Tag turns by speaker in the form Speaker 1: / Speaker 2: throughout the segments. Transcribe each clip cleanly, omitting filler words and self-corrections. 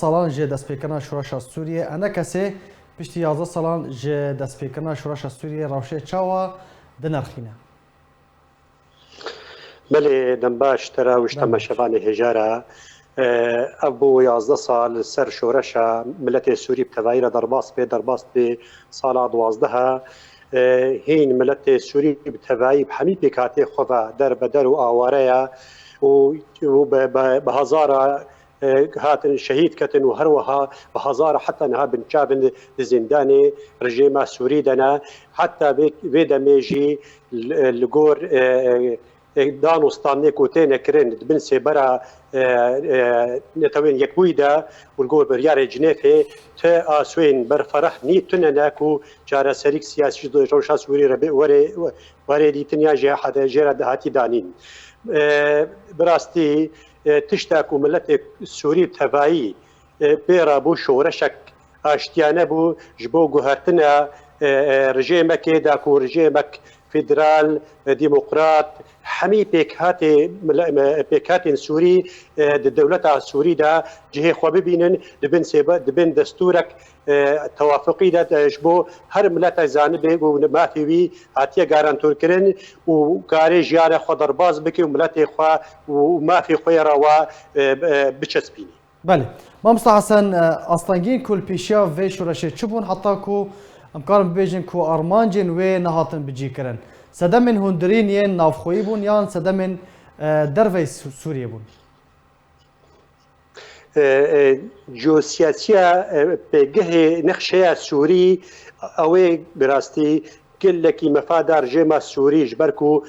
Speaker 1: سالان جه دستپیکرنا شورشا سوریه انا کسی پشتی 11 سالان جه دستپیکرنا شورشا سوریه روشه چاوا دنرخینه
Speaker 2: بله دنباش ترى وش تم شبان هجارة ابو 11 سال سر شورشا ملت سوري بتغير درباس به سال 12 هين ملت سوري بتغير بحمي بكاتي خفا در بدر واواريا وبهزارة هاتن شهيد كتن وهروها بهزارة حتى انها بنشابن زنداني رجيم سوري دنا حتى بيدا ميجي الجور دانوستان نكوتين كرين بن سبرا نتوين يكويدا والجول بريار جنيفه تا اسوين برفرح نيتنا ناكو جارا سريك سياسي روشا سوري ربي وري ديتنيا جا حدا جرا هاتي دانين براستي تشتاكو ملت سوري تبعي بيرا بو شورشك اشتيانه بو جبو جوهرتنا رجيمك داكو رجيمك فيدرال ديمقراط حمي بيكات سوري الدولة السوري دا جهه خواب بينن دبن دستورك توافقي دا جبو هر ملت زانبه ما فيوي هاتيه غارانتور كرن وكاري جيار خضرباز بكي وملت خوا وما في خيرا و بچسبيني
Speaker 1: بله ما مصطفى حسن اصلانگين كل بيشا في شورشه چبون حتى كو امكارم بيجن كو ارمانجن و نهاتن بجي كرن سدمن هندرين ين نافخوي بون يان سدمن درفي سوريا بون
Speaker 2: جوسياسيا بجه نخشيا سوري او براستي كلكي مفادار جيما سوري جبركو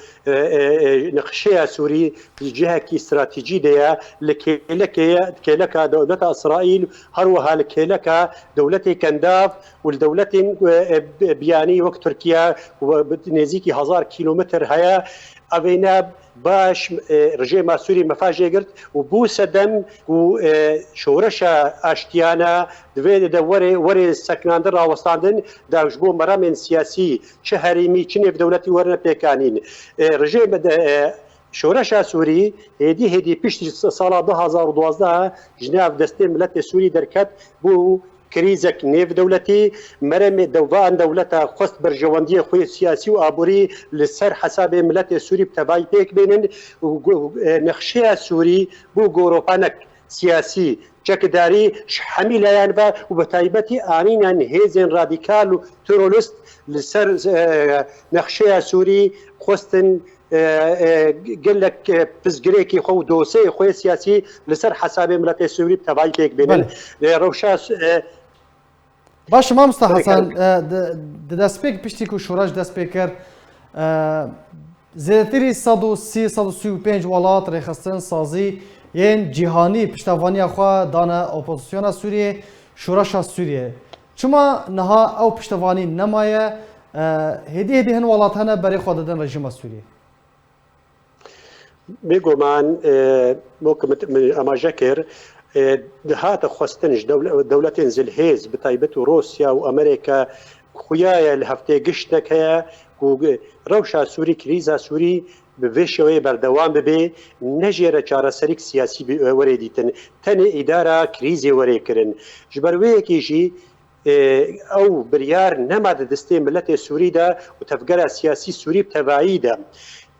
Speaker 2: نخشيا سوري جهه كي استراتيجي ديا لكيلك دولة اسرائيل هروها لكيلك دولتي كنداف والدولتين بياني وقت تركيا ونزيكي 1000 كيلومتر هيا ابينا باش رجيم سوري مفاجئ قرت وبو سدم وشورشا اشتيانا وري السكنان درا وستاندن داجبو مرامن سياسي شهريمي تشني في دولتي ورنا بيكانين رجيم شورشا سوري هدي بيشتي سال 2012 جناف دستي ملت سوري دركت بو كريزك نيف دولتي مرم دوان دولتا خست برجواندية خوي سياسي وابوري لسر حساب ملت سوري بتباي بيك بينن نخشيها سوري بو غوروبانك سياسي جكداري حميلة ينبا وبتايبتي آنين هيزن راديكال وترولست لسر نخشيها سوري خستن قال لك بزجريكي خو دوسي خوي سياسي لسر حساب ملت سوري بتباي بيك بينن روشاس
Speaker 1: باش ما مصطفى حسن دسبيك بيشتيكو شوراج دسبيكر زيتري 135 ولات رخصتن سازي ين جهاني پشتواني اخوا دانا اوپوزيسيون سوريا شورش سوريا چما نها او پشتواني نمايه هدي هن ولات هنا بري خود دن رژیم سوريا
Speaker 2: بيقومان ممكن اما جاكر هات خواستنش دولتين زلهيز بطيبت روسيا وامريكا خويا الهفته قشتك هيا روشا سوري كريزا سوري بفيشوي بردوام ببي نجيرة چارة سريك سياسي وريديتن تن إدارة كريزي وريكرن جبروي كيجي او بريار نماد دستي ملت سوري دا وتفقر سياسي سوري بتبعي دا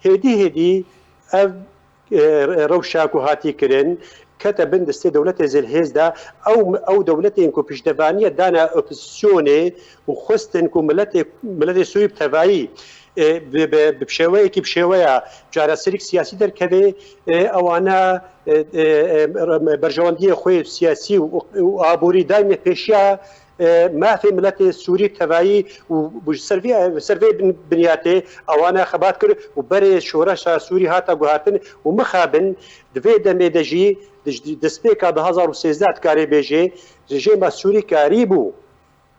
Speaker 2: هدي روشاكو هاتي كرن كتبن دستي دولة زلهيز دا او دولتين كو بجدبانية دانا اوبسيوني وخستن كو ملت سوري بتبعي بشويه كي بشويه جارة سريك سياسي در كذا اوانا برجواندية خوي سياسي وابوري دايما بيشيا ما في ملت سوري تبعي وسرفي بنياته اوانا خبات كر وبري شورش سوري هاتا غهاتن ومخابن دفي دمدجي دسبيكا 2013 كاري بيجي رجيم سوري كاريبو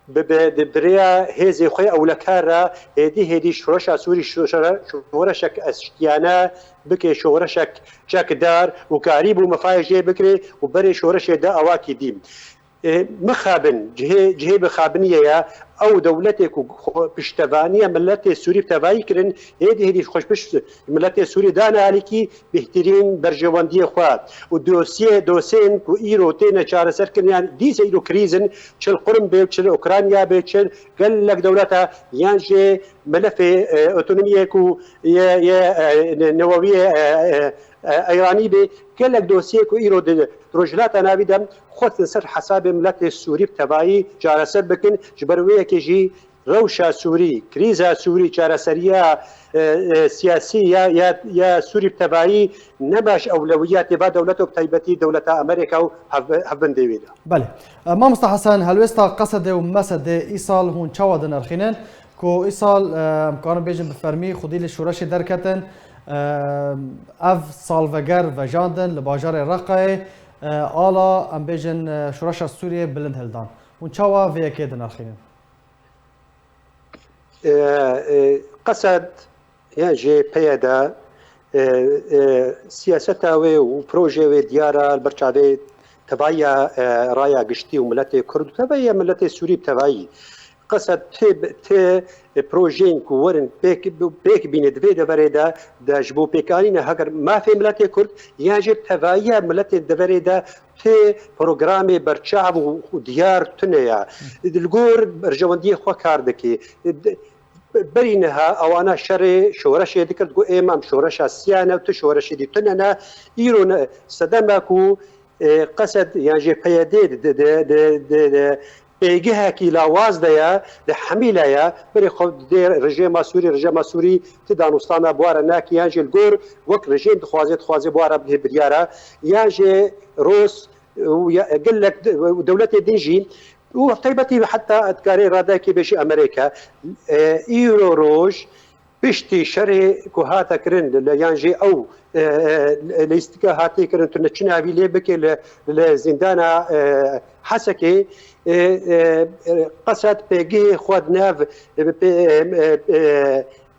Speaker 2: بريا هزي خوي اولكارا هدي شورش سوري شورشك اشتيانا بكي شورشك شكدار وكاريبو مفاجئ بكري وبري شورش دا اواكي ديم مخابن جهه بخابنيه او دولتك بشتفانيه ملت سوري بتباي كرن هدي خوش بش ملت سوري دانا عليكي بهترين برجوانديه خوا دوسين كو ايرو تينا چاره سر كن يعني دي سيرو كريزن چل قرم به چل اوكرانيا به چل قال لك دولتها يانجي ملف اوتونوميه كو يا نوويه ايراني به قال لك دوسيه كو ايرو رجلات انا بدم خود سر حساب ملت السوري بتبعي جارسر بكن جبرويه كيجي روشا سوري كريزا سوري جارسريه سياسيه يا سوري بتبعي نباش اولويات با دولته بتيبتي دوله امريكا هبن ديويدا
Speaker 1: بله ما مصطفى حسن هلوستا قصد ومسد ايصال هون چاودن ارخينن كو ايصال امكان بيجن بفرمي خودي لشورش دركتن اف سالفگر و جاندن لباجار رقه آلا ام بیجن شورش سوریه بلند هلدان اون چاوا وی کدن ارخینن
Speaker 2: قصد يجي بيدا سياسته وبروجي ديارة البرشاوي تبعية رايا قشتي وملتي كرد تبعية ملتي سوري تبعي قصد ت بروجين كورن بيك بين دفيدا بريدا دا جبو بيكانين هاجر ما في ملتي كرد يجب تبعية ملتي دفريدا في برنامج برشاو وديار تنيا الجور برجواندي خو كاردكي برينها او انا شري شورش ذكرت جو امام شورش السيانه وتشورش دي تننا يرون صدمكو قصد يعني بيديد بيجيها كي لاواز ديا لحميلة بري خود دير رجيم سوري تدانوستانا بوارا ناك يانجي الجور وك رجيم تخوازي بوارا به بريارا يانجي روس وقال لك دولتي ديجي وطيبتي حتى اتكاري راداكي بشي امريكا ايرو روج بشتي شري كوهاتا كرن يانجي او ليستكا هاتي كرن تنشنا بي ليبكي لزندانا حسكي قصد بيجي خود ناف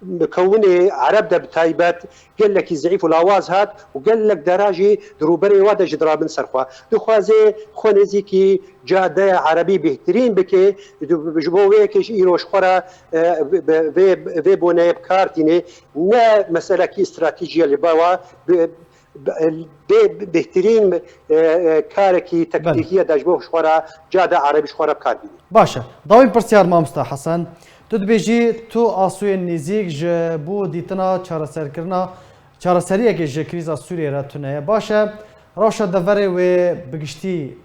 Speaker 2: مكوني عرب ده بتايبات قال لك يزعيف الاواز هات وقال لك دراجي دروبري وادا جدرا من صرفه دخوازي خونزيكي جاده عربي بهترين بكي بجبوه كيش ايروش خورا في بونايب كارتيني نا مساله كي استراتيجيه اللي باوا بهترين كاركي تكتيكيه دجبوه شخورا جاده عربي شخورا بكاربيني
Speaker 1: باشا ضوي برسيار ما مصطفى حسن تدبيجي تو آسوی نزیک جبو دیتنا چارسر کرنا چارسریه که جکریزا سوریه را تونه باشه راشا دوره و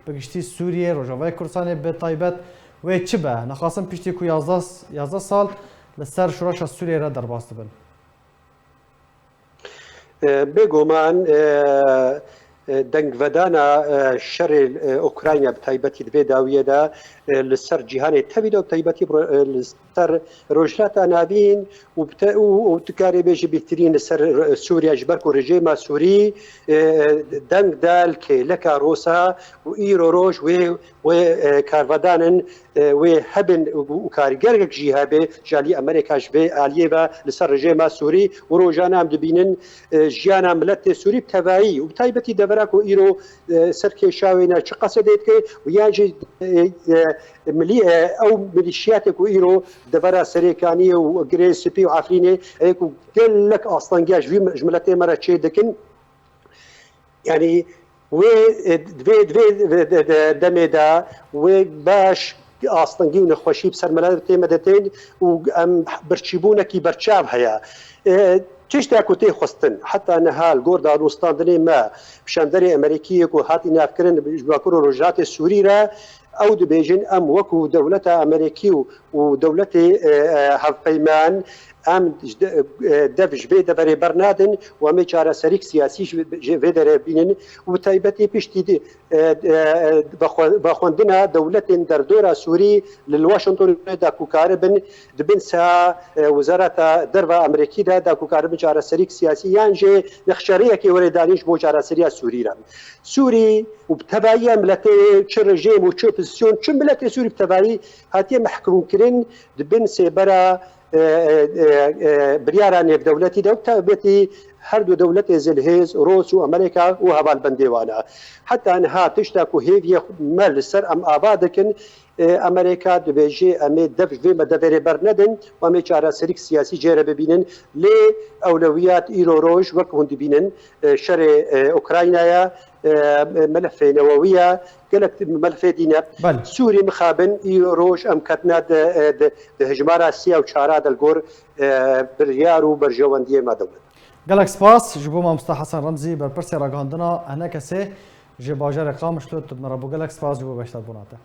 Speaker 1: بگشتی سوریه روجاوای کردستان به طایبت و چه به نخواستم پیشتی کو 11 سال لسر شورش سوریه را درباست بن
Speaker 2: بگو من دنگ ودانا شر اوكرانيا بتايبتي دبي داويه دا لسر جهان تبيدو بتايبتي لسر روجلات نابين وتكاري بيجي بيترين لسر سوريا جبركو رجيما سوري دنگ دال كي لكا روسا وايرو روج وكارفادانن وهبن وكاريجرك جيهابي جالي امريكا جبي اليبا لسر رجيما سوري وروجانا مدبينن جيانا ملت سوري بتبعي وبتايبتي دبراكو ايرو سركي شاوينا چه قصدت كي وياجي ملي او ميليشياتك ايرو دبرا سريكانيه وجريسبي وعفريني هيك قال لك اصلا جاج في جملتين مره تشي دكن يعني و دمدا وباش اصلا جينا خوشي بسر ملاتي مدتين وام برشيبونا كي برشاب هيا تشتاكو تي خستن حتى نهال غوردا روستاندني ما بشاندري امريكيه كو هاتي نافكرن بجباكرو رجات السوريرا او دبيجن ام وكو دولة امريكي ودولة هفبيمان ام دفج بيد بري برنادن وامي چارة سريك سياسي فيدر بينن وتايبتي بيشتي بخوندنا دولة دردورة سوري للواشنطن داكو كاربن دبن سا وزارة دربا امريكي داكو كاربن چارة سريك سياسي يانجي نخشاريه كي وردانيش بو چارة سريا سوري رام سوري وبتبعية ملتي چه رجيم وچه بسيون چه ملتي سوري بتبعي هاتي محكوم كرين دبن سيبرا بريارة نيف دولتي دو تابتي هەردوو دەولەتێ زلهێز ڕۆس و ئەمریکا و هەواڵ بەندێوانە حتا ئەنها تشتاک و هێویە مە لەسەر ئەم ئاوا دەکەن ئەمریکا دەبێژێ ئەمێ دەفێمە دەبێرێ بەر نەدن و ئەمێ چارەسەریک سیاسی جێرە ببینن لێ ئەولەویات ئیرۆ ڕۆژ وەک هون دبینن شەرێ ئوکراینایە ملفێ نەوەویە gelek melfê dîne Sûrî mixabin îro roj em ketine di hejmara siya û çara delgor biryar û berjewendiyê me dibin.
Speaker 1: Gelek spas ji bo Mamosta Hesan Remzî berpirsê ragihandina hinekesê ji bajarê Qamişlo tu me re bû gelek spas ji bo beşdarbûna te.